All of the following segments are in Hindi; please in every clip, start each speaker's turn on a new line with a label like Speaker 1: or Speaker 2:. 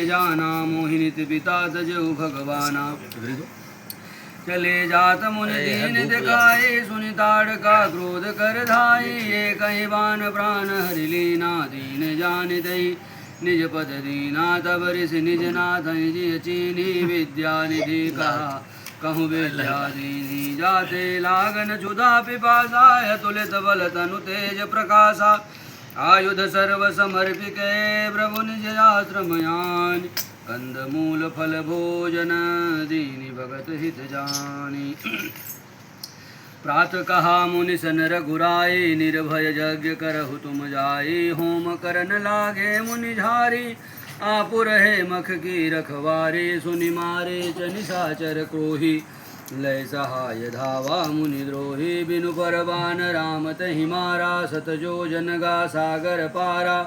Speaker 1: जाना मोहिनी पिता तजऊ भगवाना चले जात मुनि दीन दिखाए सुनि ताड़का क्रोध कर धाई ये कहीं बान प्राण हरि लीना दीन जान दई निज पद दीना तब ऋषि निज नाथ जी चीनी विद्या निधि कहा कहूँ विद्या दीनी जाते लागन क्षुधा पिपासाय तुलित बल तनु तेज प्रकाशा आयुध सर्व समर्पिके प्रभु निज आश्रमयान कंद मूल फल भोजन दीनी भगत हित जानी प्रातः कहा मुनि सन रघुराई निर्भय यज्ञ करहु तुम जाई होम करन लागे मुनि झारी आपुर है मख की रखवारी सुनि मारे च निशाचर क्रोही लय सहाय धावा मुनि द्रोही बिनु परवान राम तहि मारा सत जो जनगा सागर पारा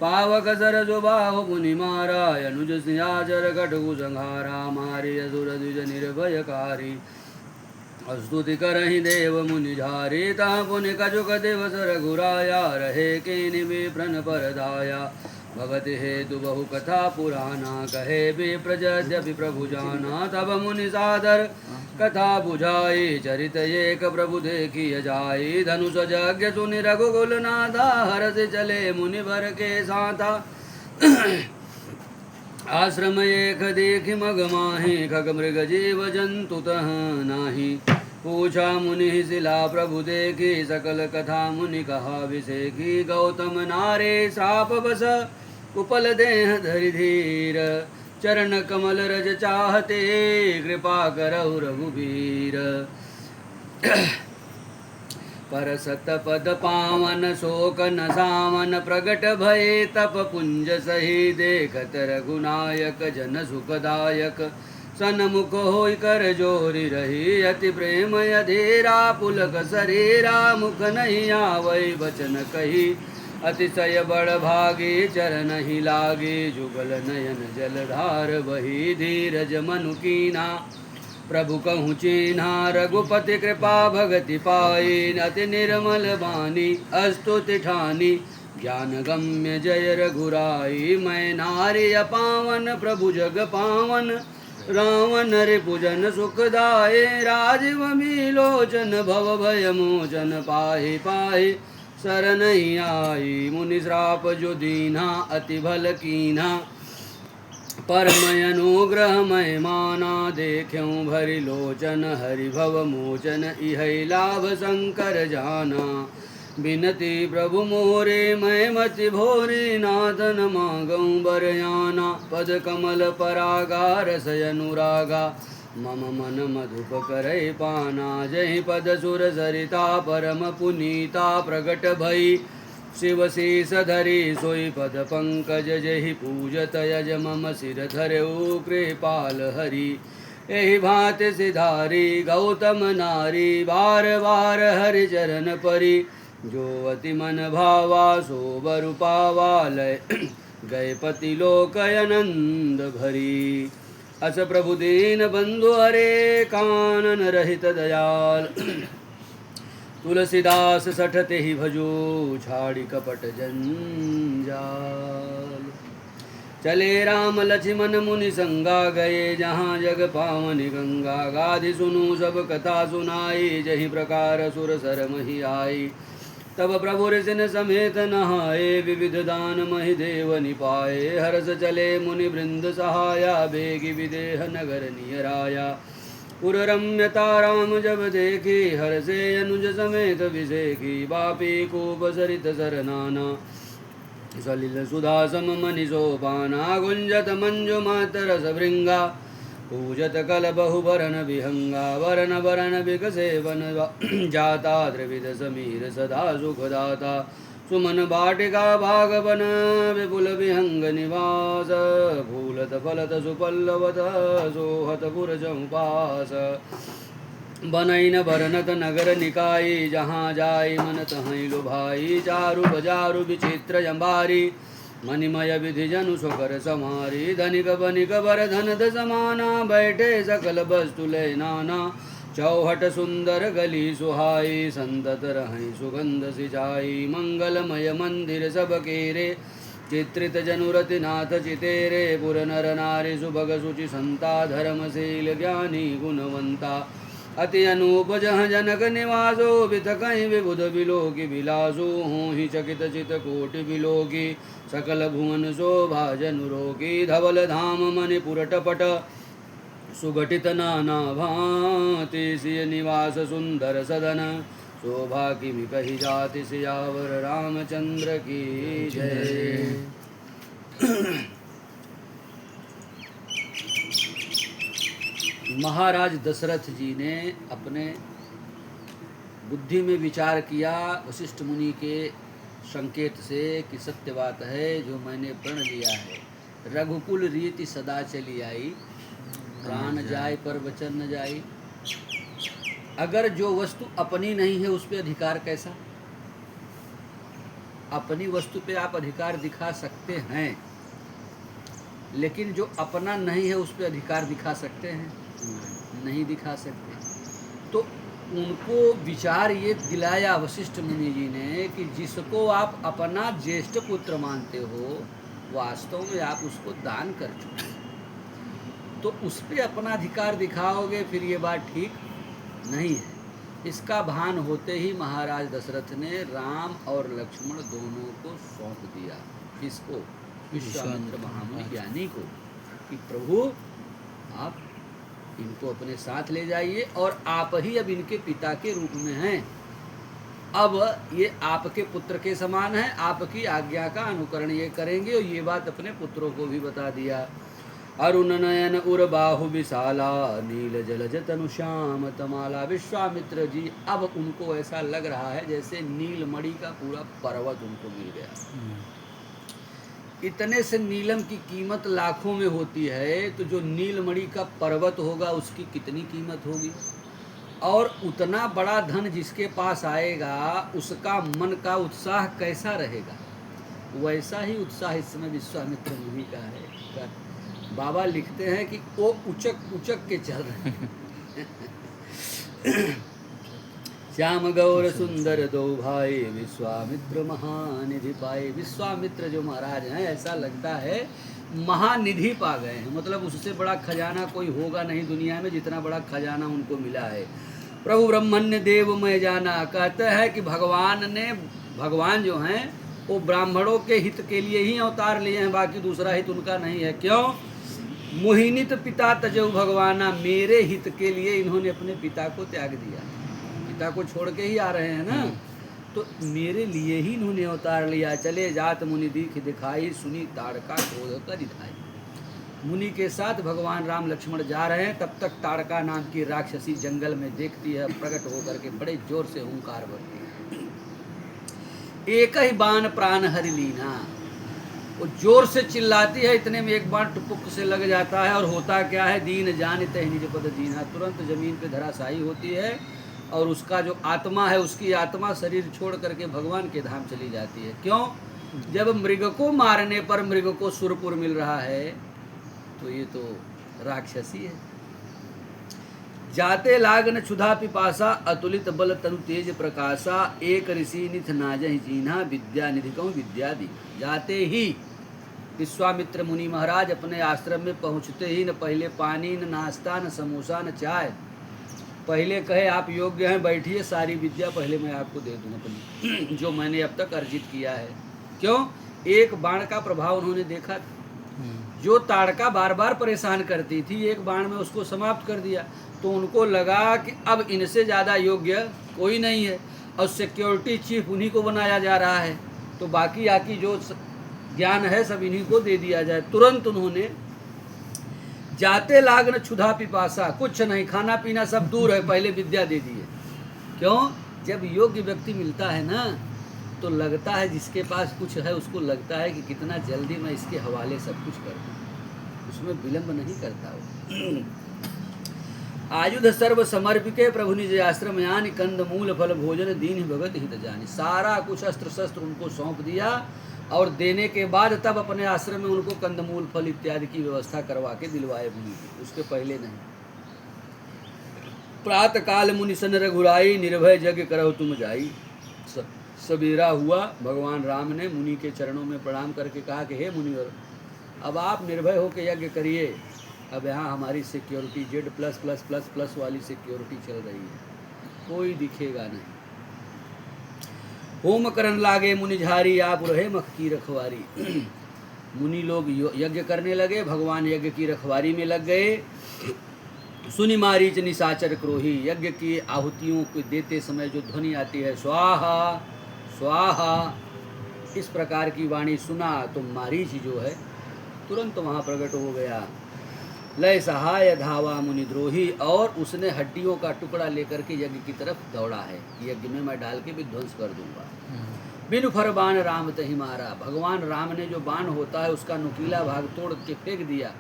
Speaker 1: पावक सर जो बाहु मुनि मारा अनुज सिंहाचर कटु संहारा मारे असुर द्विज निर्भयकारी स्तुति करहि देव मुनि झारी तहाँ पुनि कजुक दिवस रघुराया रहे किनि विप्रन परदाया भगति हेतु बहु कथा पुराना कहे विप्रज यद्यपि प्रभु जाना तब मुनि सादर कथा बुझाई चरित एक प्रभु देखिय जाई धनुष यज्ञ सुनि रघुकुल नाथा हरष चले मुनि वर के साथा आश्रम एक देखि मग माहि खग मृग जीव जंतु तह नाही पूछा मुनि शिला प्रभु देखी सकल कथा मुनि कहा विषेखी गौतम नारे श्राप बस उपल देह धरि धीर चरण कमल रज चाहते कृपा करहु रघुबीर पर सत पद पावन शोक न सामन प्रगट भये तप पुंज सही देखत रघुनायक जन सुखदायक सन्मुख होई कर जोरी रही अति प्रेम अधीरा पुलक शरीरा मुख नहीं आवै वचन कही अतिशय बड़ भागी चरण ही लागी जुगल नयन जलधार बही धीरज मनु कीना प्रभु कहूँ चिन्हा रघुपति कृपा भगति पाई अति निर्मल बानी अस्तुति ठानी ज्ञान गम्य जय रघुराई मैं नारी पावन प्रभु जग पावन रावण रिपुजन सुखदाये राजीव मीलोचन भव भय मोचन पाहि पाहि शरण आई मुनि श्राप जो दीना अति भल कीना परमय अनुग्रह मय माना देख्यूं भरि लोचन हरि भव मोचन इहै लाभ शंकर जाना बिनती प्रभु मोरे मैं मति भोरी नाथन मागऊं बरयाना पद कमल परागा रसय अनुरागा मम मन मधुप करय पाना जहि पद सुर सरिता परम पुनीता प्रगट भई शिव शीस धरि सोई पद पंकज जहि पूजत यज मम सिर धरऊ कृपाल हरि एहि भांति सिधारी गौतम नारी बार बार हरि चरण परी जो अति मन भावा सो बर पावा लय गए पति लोकयनंद भरी अस प्रभु दीन बंधु हरे कानन रहित दयाल तुलसीदास सठते ही भजो छाड़ी कपट जंजाल चले राम लक्ष्मण मुनि संगा गए जहाँ जग पावनी गंगा गाधि सुनु सब कथा सुनाई जहि प्रकार सुर सर मही आई तब प्रभु ऋषिन समेत नहाए विविध दान महि देव निपाए हर्ष चले मुनि वृंद सहाया बेगी विदेह नगर नियराया पुर रम्यता राम जब देखी हर्षे अनुज समेत विषेखी बापी कूप सरित सरनाना सलिल सुधा सम मनि सोपाना गुंजत मंजु मातर भृंगा पूजत कल बहुवरन विहंगा वरन वरन विकसेवन जाता त्रिविध समीर सदा सुखदाता सुमन बाटिका भागवन विपुल विहंग निवास फूलत फलत सुपल्लवत सोहत पुरजमुपास बनैन बरनत नगर निकाई जहाँ जाई मन तहीं लुभाई चारु बजारु विचित्र जम्बारी मणिमय विधि जनु सुकर समारी धनिक बनिक बर धनद समाना बैठे सकल वस्तु लय नाना चौहट सुंदर गली सुहाई संतत रहि सुगंध सिंचाई मंगलमय मंदिर सब केरे चित्रित जनुरति नाथ चितेरे पुर नर नारी सुभग सुचि संता धर्मशील ज्ञानी गुणवंता अति अनूप जह जनक निवासो बित कहीं विबुध बिलोकी बिलासु हूँ ही चकित चित कोटि बिलोकी सकल भुवन शोभा जनुरोकी धवल धाम मणिपुर टपट सुगठित नाना भांति सिय निवास सुंदर सदन शोभा किमि कही जाति सियावर रामचंद्र की जय। महाराज दशरथ जी ने अपने बुद्धि में विचार किया वशिष्ठ मुनि के संकेत से कि सत्य बात है जो मैंने प्रण लिया है। रघुकुल रीति सदा चली आई, प्राण जाए पर वचन न जाए। अगर जो वस्तु अपनी नहीं है उस पर अधिकार कैसा? अपनी वस्तु पे आप अधिकार दिखा सकते हैं, लेकिन जो अपना नहीं है उस पर अधिकार दिखा सकते हैं? नहीं दिखा सकते। तो उनको विचार ये दिलाया वशिष्ठ मुनि जी ने कि जिसको आप अपना ज्येष्ठ पुत्र मानते हो वास्तव में आप उसको दान कर चुके, तो उस पर अपना अधिकार दिखाओगे, फिर ये बात ठीक नहीं है। इसका भान होते ही महाराज दशरथ ने राम और लक्ष्मण दोनों को सौंप दिया। किसको? विश्वामित्र महामुनि ज्ञानी को, कि प्रभु आप इनको अपने साथ ले जाइए और आप ही अब इनके पिता के रूप में हैं। अब ये आपके पुत्र के समान हैं, आपकी आज्ञा का अनुकरण ये करेंगे। और ये बात अपने पुत्रों को भी बता दिया। अरुण नयन उर बाहु विशाला नील जलज तनु श्याम तमाला। विश्वामित्र जी अब उनको ऐसा लग रहा है जैसे नीलमणि का पूरा पर्वत उनको मिल गया। इतने से नीलम की कीमत लाखों में होती है, तो जो नीलमणि का पर्वत होगा उसकी कितनी कीमत होगी। और उतना बड़ा धन जिसके पास आएगा उसका मन का उत्साह कैसा रहेगा। वैसा ही उत्साह इस समय विश्वामित्र मुनि का है। बाबा लिखते हैं कि वो उचक उचक के चल रहे हैं। श्याम गौर सुंदर दो भाई विश्वामित्र महानिधि पाए। विश्वामित्र जो महाराज हैं ऐसा लगता है महानिधि पा गए हैं, मतलब उससे बड़ा खजाना कोई होगा नहीं दुनिया में जितना बड़ा खजाना उनको मिला है। प्रभु ब्रह्मण्य देव मैं जाना, कहते हैं कि भगवान जो हैं वो ब्राह्मणों के हित के लिए ही अवतार लिए हैं, बाकी दूसरा हित उनका नहीं है। क्यों? मोहिनीत पिता तजऊ भगवाना, मेरे हित के लिए इन्होंने अपने पिता को त्याग दिया। पिता को छोड़ के ही आ रहे हैं ना, तो मेरे लिए ही इन्होंने अवतार लिया। चले जात मुनि दीख दिखाई सुनी ताड़का क्रोध कर दिखाई। मुनि के साथ भगवान राम लक्ष्मण जा रहे हैं, तब तक ताड़का नाम की राक्षसी जंगल में देखती है, प्रकट होकर के बड़े जोर से हुंकार भरती है। एक ही बाण प्राण हरि लीना, वो जोर से चिल्लाती है, इतने में एक बाण टुपुक से लग जाता है। और होता क्या है, दीन जान तह निज पद दीना, तुरंत जमीन पे धराशायी होती है। और उसका जो आत्मा है उसकी आत्मा शरीर छोड़ करके भगवान के धाम चली जाती है। क्यों? जब मृग को मारने पर मृग को सुरपुर मिल रहा है, तो ये तो राक्षसी है। जाते लागन क्षुधा पिपासा अतुलित बल तनु तेज प्रकाशा। एक ऋषि निथ नाजहि चीन्हा विद्या निधि कहूँ विद्या दी। जाते ही विश्वामित्र मुनि महाराज अपने आश्रम में पहुँचते ही न पहले पानी, न नाश्ता, न समोसा, न चाय। पहले कहे आप योग्य हैं, बैठिए, सारी विद्या पहले मैं आपको दे दूँ अपनी, जो मैंने अब तक अर्जित किया है। क्यों? एक बाण का प्रभाव उन्होंने देखा था। जो ताड़का बार बार परेशान करती थी, एक बाण में उसको समाप्त कर दिया। तो उनको लगा कि अब इनसे ज़्यादा योग्य कोई नहीं है, और सिक्योरिटी चीफ उन्हीं को बनाया जा रहा है, तो बाकी आकी जो ज्ञान है सब इन्हीं को दे दिया जाए। तुरंत उन्होंने जाते लागन क्षुधा पिपासा, कुछ नहीं, खाना पीना सब दूर है, पहले विद्या दे दिए। क्यों? जब योग्य व्यक्ति मिलता है ना, तो लगता है जिसके पास कुछ है उसको लगता है कि कितना जल्दी मैं इसके हवाले सब कुछ कर दूँ, उसमें विलम्ब नहीं करता वो। आयुध सर्व समर्पिके प्रभु निज आश्रम यानी, कंद मूल फल भोजन दीन भगत हित जानी। सारा कुछ अस्त्र शस्त्र उनको सौंप दिया, और देने के बाद तब अपने आश्रम में उनको कंदमूल फल इत्यादि की व्यवस्था करवा के दिलवाए मुनि, उसके पहले नहीं। प्रात काल मुनि सन रघुराई, निर्भय जग करहु तुम जाई। सवेरा हुआ, भगवान राम ने मुनि के चरणों में प्रणाम करके कहा कि हे मुनिवर, अब आप निर्भय होकर यज्ञ करिए। अब यहाँ हमारी सिक्योरिटी Z++++ वाली सिक्योरिटी चल रही है, कोई दिखेगा नहीं। होम करन लागे मुनि झारी, आप रहे मख की रखवारी। मुनि लोग यज्ञ करने लगे, भगवान यज्ञ की रखवारी में लग गए। सुनि मारीच निशाचर क्रोही, यज्ञ की आहुतियों को देते समय जो ध्वनि आती है स्वाहा स्वाहा, इस प्रकार की वाणी सुना तो मारीच जो है तुरंत वहाँ प्रकट हो गया। लय सहाय धावा मुनि द्रोही, और उसने हड्डियों का टुकड़ा लेकर के यज्ञ की तरफ दौड़ा है, यज्ञ में मैं डाल के विध्वंस कर दूंगा। बिनु फर बाण राम तहि मारा, भगवान राम ने जो बाण होता है उसका नुकीला भाग तोड़ के फेंक दिया,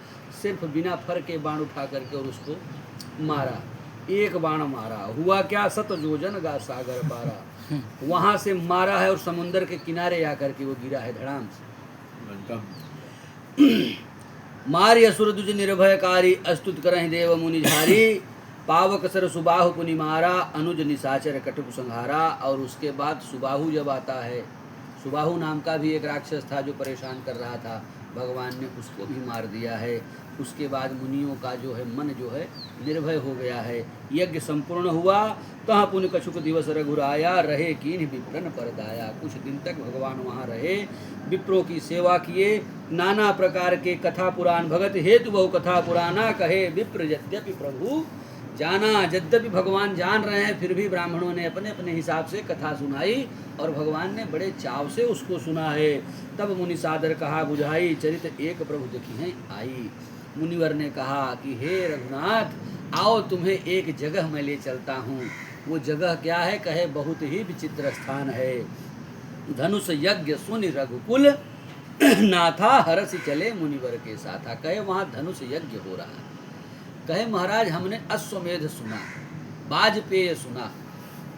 Speaker 1: सिर्फ बिना फर के बाण उठा करके और उसको मारा। एक बाण मारा, हुआ क्या, सत जोजन गा सागर पारा। वहां से मारा है और समुंदर के किनारे आकर के वो गिरा है धड़ाम से। मार्य असुर दुज निर्भयकारी, अस्तुत करहि देव मुनि झारी। पावक सर सुबाहु पुनि मारा, अनुज निशाचर कटुक संहारा। और उसके बाद सुबाहु जब आता है, सुबाहु नाम का भी एक राक्षस था जो परेशान कर रहा था, भगवान ने उसको भी मार दिया है। उसके बाद मुनियों का जो है मन जो है निर्भय हो गया है। यज्ञ संपूर्ण हुआ, तहाँ पुण्य कछुक दिवस रघुराया, रहे कीन्ह विप्रन परदाया। कुछ दिन तक भगवान वहाँ रहे, विप्रों की सेवा किए, नाना प्रकार के कथा पुराण भगत हेतु बहु कथा पुराना, कहे विप्र यद्यपि प्रभु जाना। यद्यपि भगवान जान रहे हैं, फिर भी ब्राह्मणों ने अपने अपने हिसाब से कथा सुनाई और भगवान ने बड़े चाव से उसको सुना है। तब मुनि सादर कहा बुझाई, चरित एक प्रभु देखी हैं आई। मुनिवर ने कहा कि हे रघुनाथ, आओ तुम्हें एक जगह मैं ले चलता हूँ। वो जगह क्या है, कहे बहुत ही विचित्र स्थान है। धनुष यज्ञ सुनि रघुकुल नाथा, हरसि चले मुनिवर के साथा। कहे वहाँ धनुष यज्ञ हो रहा है। कहे महाराज हमने अश्वमेध सुना, वाजपेय सुना,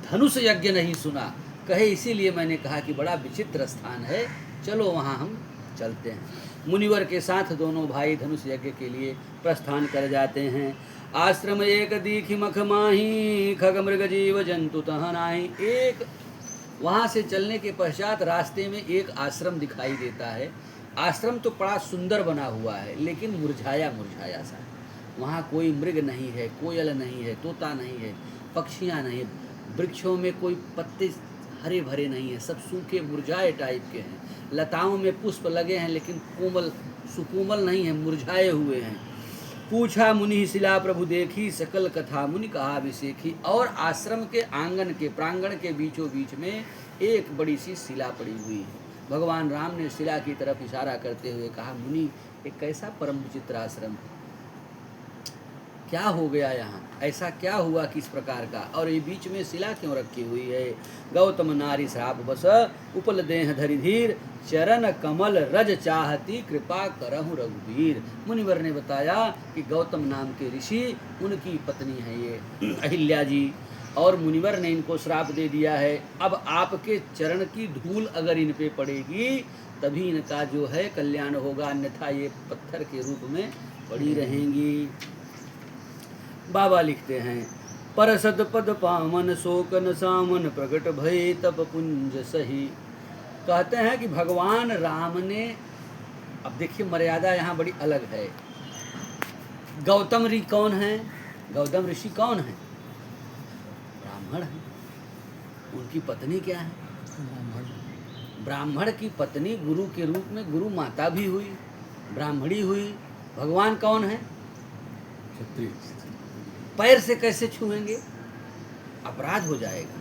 Speaker 1: धनुष यज्ञ नहीं सुना। कहे इसीलिए मैंने कहा कि बड़ा विचित्र स्थान है, चलो वहाँ हम चलते हैं। मुनिवर के साथ दोनों भाई धनुष यज्ञ के लिए प्रस्थान कर जाते हैं। आश्रम एक दीखि मख माही, खग मृग जीव जंतु तह नाही। एक वहाँ से चलने के पश्चात रास्ते में एक आश्रम दिखाई देता है। आश्रम तो बड़ा सुंदर बना हुआ है, लेकिन मुरझाया मुरझाया सा। वहाँ कोई मृग नहीं है, कोयल नहीं है, तोता नहीं है, पक्षियाँ नहीं, वृक्षों में कोई पत्ते हरे भरे नहीं है, सब सूखे मुरझाए टाइप के हैं। लताओं में पुष्प लगे हैं लेकिन कोमल सुकोमल नहीं है, मुरझाए हुए हैं। पूछा मुनि शिला प्रभु देखी, सकल कथा मुनि कहा विसेखी। और आश्रम के आंगन के प्रांगण के बीचों बीच में एक बड़ी सी शिला पड़ी हुई है। भगवान राम ने शिला की तरफ इशारा करते हुए कहा, मुनि एक कैसा परम विचित्र आश्रम है, क्या हो गया यहाँ, ऐसा क्या हुआ किस प्रकार का, और ये बीच में शिला क्यों रखी हुई है। गौतम नारी श्राप बस, उपल देह धरि धीर, चरण कमल रज चाहती, कृपा करहु रघुवीर। मुनिवर ने बताया कि गौतम नाम के ऋषि, उनकी पत्नी है ये अहिल्या जी, और मुनिवर ने इनको श्राप दे दिया है। अब आपके चरण की धूल अगर इन पे पड़ेगी तभी इनका जो है कल्याण होगा, अन्यथा ये पत्थर के रूप में पड़ी रहेंगी। बाबा लिखते हैं, परसद पद पावन शोक न सामन, प्रगट भय तप पुंज सही। कहते हैं कि भगवान राम ने, अब देखिए मर्यादा यहाँ बड़ी अलग है। गौतम ऋषि कौन है, गौतम ऋषि कौन है, ब्राह्मण है। उनकी पत्नी क्या है, ब्राह्मण की पत्नी गुरु के रूप में गुरु माता भी हुई, ब्राह्मणी हुई। भगवान कौन है, क्षत्रिय। पैर से कैसे छुएंगे, अपराध हो जाएगा।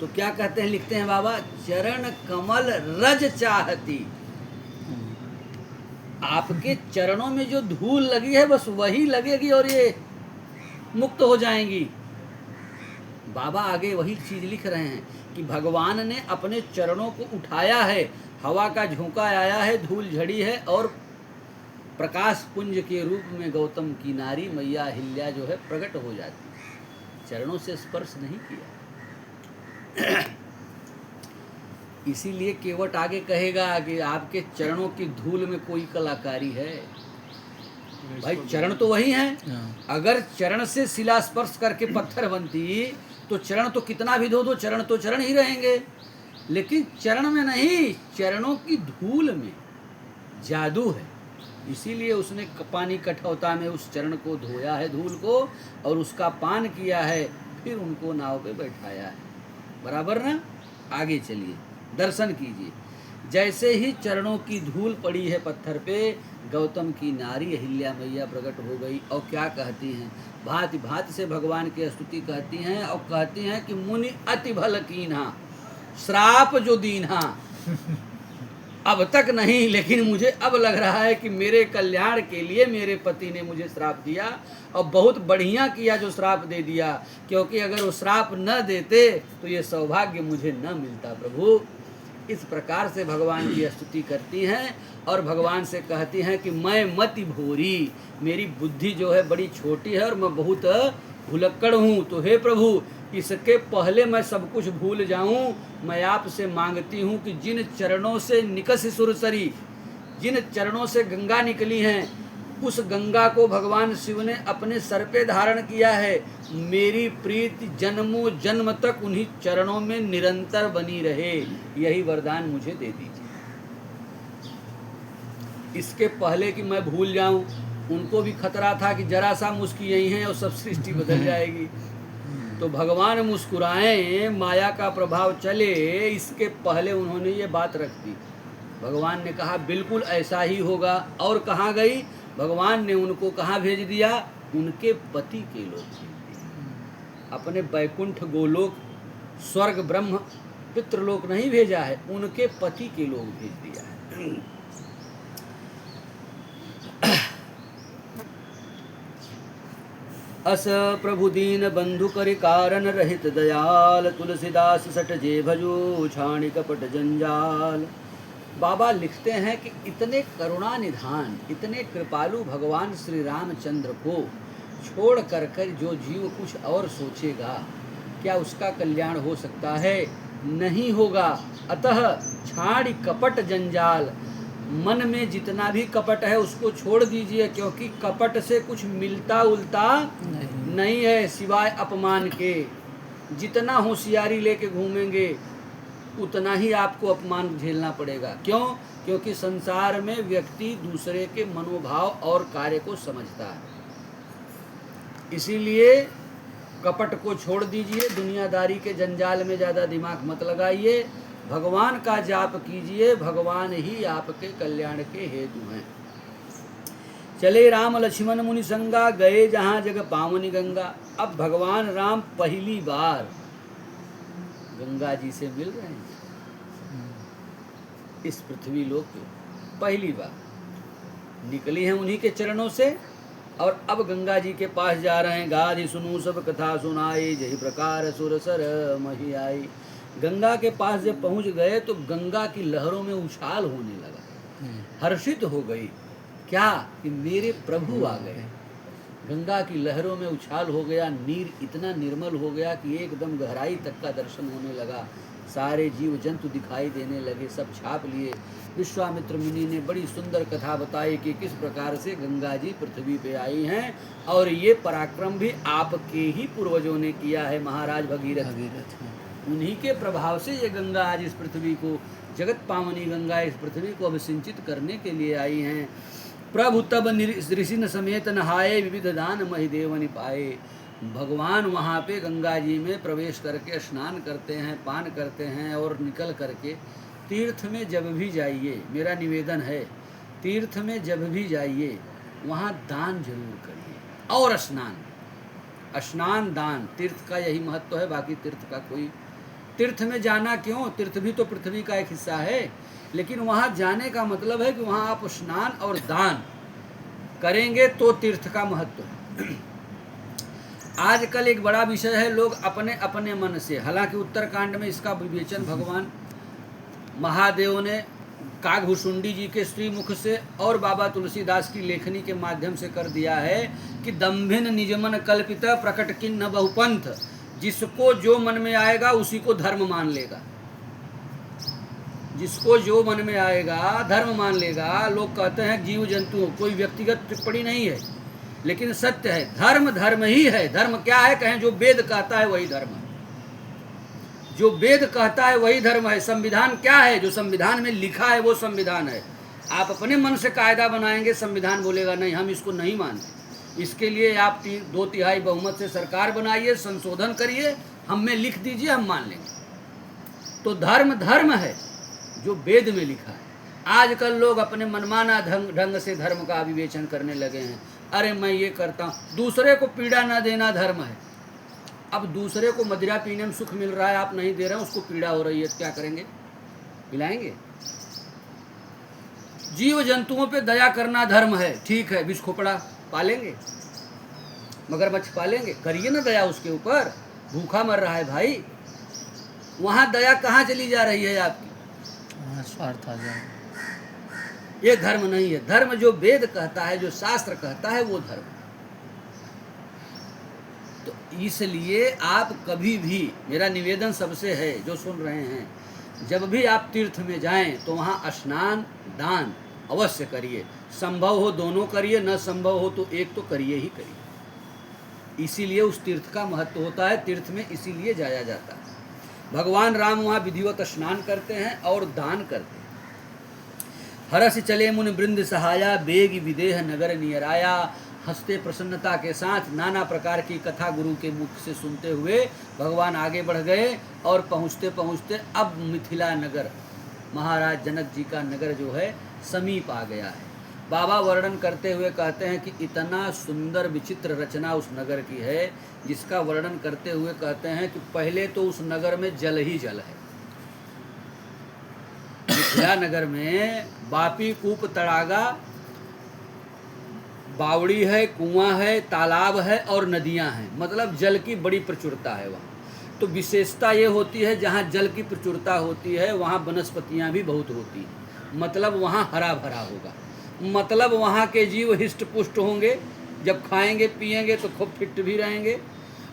Speaker 1: तो क्या कहते हैं, लिखते हैं बाबा, चरण कमल रज चाहती। आपके चरणों में जो धूल लगी है बस वही लगेगी और ये मुक्त हो जाएंगी। बाबा आगे वही चीज लिख रहे हैं कि भगवान ने अपने चरणों को उठाया है, हवा का झोंका आया है, धूल झड़ी है, और प्रकाश पुंज के रूप में गौतम की नारी मैया अहिल्या जो है प्रकट हो जाती है। चरणों से स्पर्श नहीं किया। इसीलिए केवट आगे कहेगा कि आपके चरणों की धूल में कोई कलाकारी है। भाई चरण तो वही हैं। अगर चरण से शिला स्पर्श करके पत्थर बनती तो चरण तो कितना भी धो दो, चरण तो चरण ही रहेंगे। लेकिन चरण में नहीं, चरणों की धूल में जादू है। इसीलिए उसने पानी कठौता में उस चरण को धोया है, धूल को, और उसका पान किया है, फिर उनको नाव पे बैठाया है। बराबर ना? आगे चलिए, दर्शन कीजिए। जैसे ही चरणों की धूल पड़ी है पत्थर पे, गौतम की नारी अहिल्या मैया प्रकट हो गई और क्या कहती हैं? भांति भांति से भगवान की स्तुति कहती हैं और कहती हैं कि मुनि अति भल कीन्हा, श्राप जो दीन्हा, अब तक नहीं, लेकिन मुझे अब लग रहा है कि मेरे कल्याण के लिए मेरे पति ने मुझे श्राप दिया, और बहुत बढ़िया किया जो श्राप दे दिया, क्योंकि अगर वो श्राप न देते तो ये सौभाग्य मुझे न मिलता प्रभु। इस प्रकार से भगवान की स्तुति करती हैं और भगवान से कहती हैं कि मैं मति भोरी, मेरी बुद्धि जो है बड़ी छोटी है और मैं बहुत भुलक्कड़ हूँ, तो हे प्रभु इसके पहले मैं सब कुछ भूल जाऊं, मैं आपसे मांगती हूं कि जिन चरणों से निकस सुरसरी, जिन चरणों से गंगा निकली हैं, उस गंगा को भगवान शिव ने अपने सर पे धारण किया है, मेरी प्रीति जन्मों जन्म तक उन्हीं चरणों में निरंतर बनी रहे, यही वरदान मुझे दे दीजिए। इसके पहले कि मैं भूल जाऊं, उनको भी खतरा था कि जरा सा मुस्की यही है और सब सृष्टि बदल जाएगी। तो भगवान मुस्कुराएं, माया का प्रभाव चले, इसके पहले उन्होंने ये बात रख दी। भगवान ने कहा बिल्कुल ऐसा ही होगा, और कहाँ गई? भगवान ने उनको कहाँ भेज दिया? उनके पति के लोग भेज दिया, अपने बैकुंठ गोलोक स्वर्ग ब्रह्म पितृलोक नहीं भेजा है, उनके पति के लोग भेज दिया है। अस प्रभु दीन बंधु करि कारण रहित दयाल, तुलसीदास सट जे भजो छाणी कपट जंजाल। बाबा लिखते हैं कि इतने करुणा निधान, इतने कृपालु भगवान श्री रामचंद्र को छोड़ कर जो जीव कुछ और सोचेगा, क्या उसका कल्याण हो सकता है? नहीं होगा। अतः छाड़ी कपट जंजाल, मन में जितना भी कपट है उसको छोड़ दीजिए, क्योंकि कपट से कुछ मिलता उलता नहीं है सिवाय अपमान के। जितना होशियारी लेके घूमेंगे उतना ही आपको अपमान झेलना पड़ेगा। क्यों? क्योंकि संसार में व्यक्ति दूसरे के मनोभाव और कार्य को समझता है। इसीलिए कपट को छोड़ दीजिए, दुनियादारी के जंजाल में ज़्यादा दिमाग मत लगाइए, भगवान का जाप कीजिए, भगवान ही आपके कल्याण के हेतु हैं। चले राम लक्ष्मण मुनि संगा, गए जहाँ जग पावनी गंगा। अब भगवान राम पहली बार गंगा जी से मिल रहे हैं इस पृथ्वी लोक पे, पहली बार निकली हैं उन्हीं के चरणों से, और अब गंगा जी के पास जा रहे हैं। गाधि सुनू सब कथा सुनाई, जही प्रकार सुर सर मही आई। गंगा के पास जब पहुंच गए तो गंगा की लहरों में उछाल होने लगा, हर्षित हो गई। क्या कि मेरे प्रभु आ गए। गंगा की लहरों में उछाल हो गया, नीर इतना निर्मल हो गया कि एकदम गहराई तक का दर्शन होने लगा, सारे जीव जंतु दिखाई देने लगे, सब छाप लिए। विश्वामित्र मुनि ने बड़ी सुंदर कथा बताई कि किस प्रकार से गंगा जी पृथ्वी पे आई हैं, और ये पराक्रम भी आपके ही पूर्वजों ने किया है, महाराज भगीरथ। उन्हीं के प्रभाव से ये गंगा आज इस पृथ्वी को, जगत पावनी गंगा इस पृथ्वी को अभिसिंचित करने के लिए आई हैं। प्रभु तब ऋषि न समेत नहाए, विविध दान महिदेव पाए। भगवान वहाँ पे गंगा जी में प्रवेश करके स्नान करते हैं, पान करते हैं, और निकल करके तीर्थ में जब भी जाइए, मेरा निवेदन है, तीर्थ में जब भी जाइए वहाँ दान जरूर करिए, और स्नान दान, तीर्थ का यही महत्व है। बाकी तीर्थ का कोई, तीर्थ में जाना क्यों, तीर्थ भी तो पृथ्वी का एक हिस्सा है, लेकिन वहाँ जाने का मतलब है कि वहाँ आप स्नान और दान करेंगे तो तीर्थ का महत्व है। आजकल एक बड़ा विषय है, लोग अपने अपने मन से, हालांकि उत्तरकांड में इसका विवेचन भगवान महादेव ने कागभूषुंडी जी के श्रीमुख से और बाबा तुलसीदास की लेखनी के माध्यम से कर दिया है कि दम्भिन निजमन कल्पित प्रकट किन्न बहुपंथ, जिसको जो मन में आएगा उसी को धर्म मान लेगा, जिसको जो मन में आएगा धर्म मान लेगा। लोग कहते हैं जीव जंतु, कोई व्यक्तिगत टिप्पणी नहीं है, लेकिन सत्य है, धर्म धर्म ही है। धर्म क्या है? कहें जो वेद कहता है वही धर्म है। जो वेद कहता है वही धर्म है। संविधान क्या है? जो संविधान में लिखा है वो संविधान है। आप अपने मन से कायदा बनाएंगे, संविधान बोलेगा नहीं हम इसको नहीं मानते। इसके लिए आप 2/3 बहुमत से सरकार बनाइए, संशोधन करिए, हम में लिख दीजिए, हम मान लेंगे। तो धर्म धर्म है जो वेद में लिखा है। आजकल लोग अपने मनमाना ढंग से धर्म का विवेचन करने लगे हैं। अरे मैं ये करता हूँ, दूसरे को पीड़ा न देना धर्म है। अब दूसरे को मदिरा पीने में सुख मिल रहा है, आप नहीं दे रहे हैं, उसको पीड़ा हो रही है, तो क्या करेंगे? पिलाएंगे? जीव जंतुओं पे दया करना धर्म है, ठीक है। विष खोपड़ा पालेंगे, मगरमच्छ पालेंगे, करिए ना दया उसके ऊपर, भूखा मर रहा है भाई। वहां दया कहाँ चली जा रही है आपकी?
Speaker 2: स्वार्थ आ जाए।
Speaker 1: ये धर्म नहीं है। धर्म जो वेद कहता है, जो शास्त्र कहता है, वो धर्म। तो इसलिए आप कभी भी, मेरा निवेदन सबसे है जो सुन रहे हैं, जब भी आप तीर्थ में जाएं तो वहाँ स्नान दान अवश्य करिए। संभव हो दोनों करिए, न संभव हो तो एक तो करिए ही करिए। इसीलिए उस तीर्थ का महत्व होता है। तीर्थ में इसीलिए जाया जाता है। भगवान राम वहाँ विधिवत स्नान करते हैं और दान करते हैं। हरस चले मुनि वृंद सहाया, बेग विदेह नगर नियराया। हंसते प्रसन्नता के साथ नाना प्रकार की कथा गुरु के मुख से सुनते हुए भगवान आगे बढ़ गए और पहुँचते पहुँचते अब मिथिला नगर, महाराज जनक जी का नगर जो है समीप आ गया है। बाबा वर्णन करते हुए कहते हैं कि इतना सुंदर विचित्र रचना उस नगर की है, जिसका वर्णन करते हुए कहते हैं कि पहले तो उस नगर में जल ही जल है। मिथिला नगर में बापी, कूप, तड़ागा, बावड़ी है, कुआं है, तालाब है और नदियां हैं। मतलब जल की बड़ी प्रचुरता है वहाँ। तो विशेषता ये होती है, जहाँ जल की प्रचुरता होती है वहाँ वनस्पतियाँ भी बहुत होती हैं। मतलब वहाँ हरा भरा होगा, मतलब वहाँ के जीव हिष्ट पुष्ट होंगे। जब खाएंगे पिएंगे तो खूब फिट भी रहेंगे,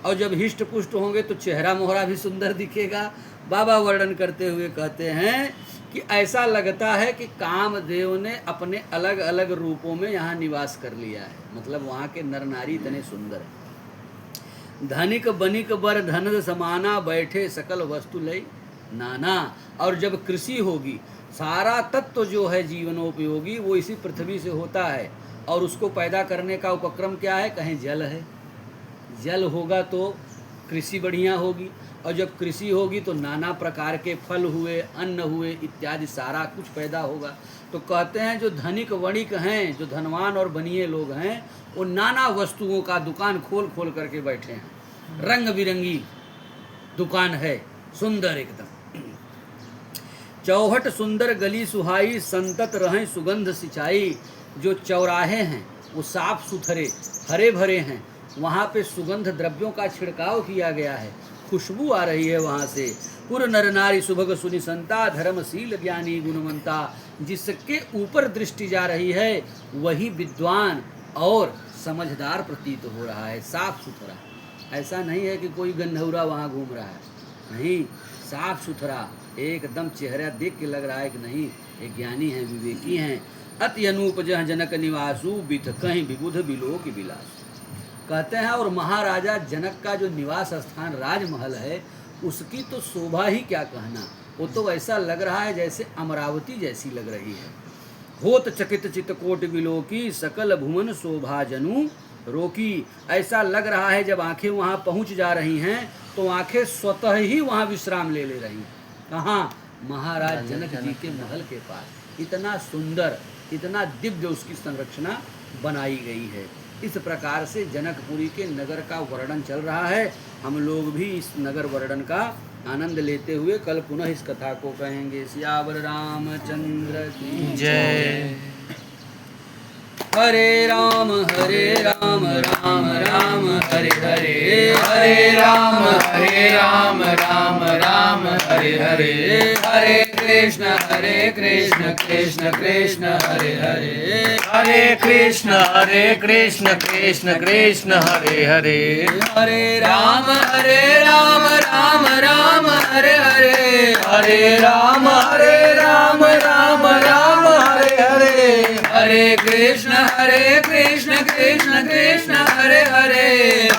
Speaker 1: और जब हिष्ट पुष्ट होंगे तो चेहरा मोहरा भी सुंदर दिखेगा। बाबा वर्णन करते हुए कहते हैं कि ऐसा लगता है कि कामदेव ने अपने अलग अलग रूपों में यहाँ निवास कर लिया है। मतलब वहाँ के नर नारी इतने सुंदर हैं। धनिक बनिक बर धनद समाना, बैठे सकल वस्तु लई नाना। और जब कृषि होगी, सारा तत्व जो है जीवनोपयोगी वो इसी पृथ्वी से होता है। और उसको पैदा करने का उपक्रम क्या है? कहीं जल है, जल होगा तो कृषि बढ़िया होगी, और जब कृषि होगी तो नाना प्रकार के फल हुए, अन्न हुए इत्यादि सारा कुछ पैदा होगा। तो कहते हैं जो धनिक वणिक हैं, जो धनवान और बनिए लोग हैं, वो नाना वस्तुओं का दुकान खोल खोल करके बैठे हैं। रंग बिरंगी दुकान है, सुंदर एकदम। चौहट सुंदर गली सुहाई, संतत रहें सुगंध सिंचाई। जो चौराहे हैं वो साफ सुथरे हरे भरे हैं, वहाँ पे सुगंध द्रव्यों का छिड़काव किया गया है, खुशबू आ रही है वहाँ से। पुर नर नारी सुभग सुनि संता, धर्मशील ज्ञानी गुणवंता। जिसके ऊपर दृष्टि जा रही है वही विद्वान और समझदार प्रतीत हो रहा है, साफ सुथरा। ऐसा नहीं है कि कोई गंधौरा वहाँ घूम रहा है, नहीं, साफ सुथरा एकदम चेहरा देख के लग रहा है कि नहीं ये ज्ञानी हैं, विवेकी हैं। अति अनूप जह जनक निवासु, बिथ कहीं विबुध बिलो की विलास। कहते हैं और महाराजा जनक का जो निवास स्थान राजमहल है, उसकी तो शोभा ही क्या कहना। वो तो ऐसा लग रहा है जैसे अमरावती जैसी लग रही है। होत चकित चितकोट विलोकी, सकल भुवन शोभा जनु रोकी। ऐसा लग रहा है जब आंखें वहाँ पहुँच जा रही हैं तो आंखें स्वतः ही वहाँ विश्राम ले रही हैं। कहाँ? महाराज जनक जी के महल के पास। इतना सुंदर, इतना दिव्य उसकी संरचना बनाई गई है। इस प्रकार से जनकपुरी के नगर का वर्णन चल रहा है। हम लोग भी इस नगर वर्णन का आनंद लेते हुए कल पुनः इस कथा को कहेंगे। सियावर रामचंद्र की जय। हरे राम राम राम हरे हरे, हरे राम राम राम हरे हरे। हरे कृष्ण कृष्ण कृष्ण हरे हरे,
Speaker 2: हरे कृष्ण कृष्ण कृष्ण हरे हरे।
Speaker 1: हरे राम राम राम हरे हरे,
Speaker 2: हरे राम राम राम हरे हरे।
Speaker 1: हरे कृष्ण कृष्ण कृष्ण हरे हरे,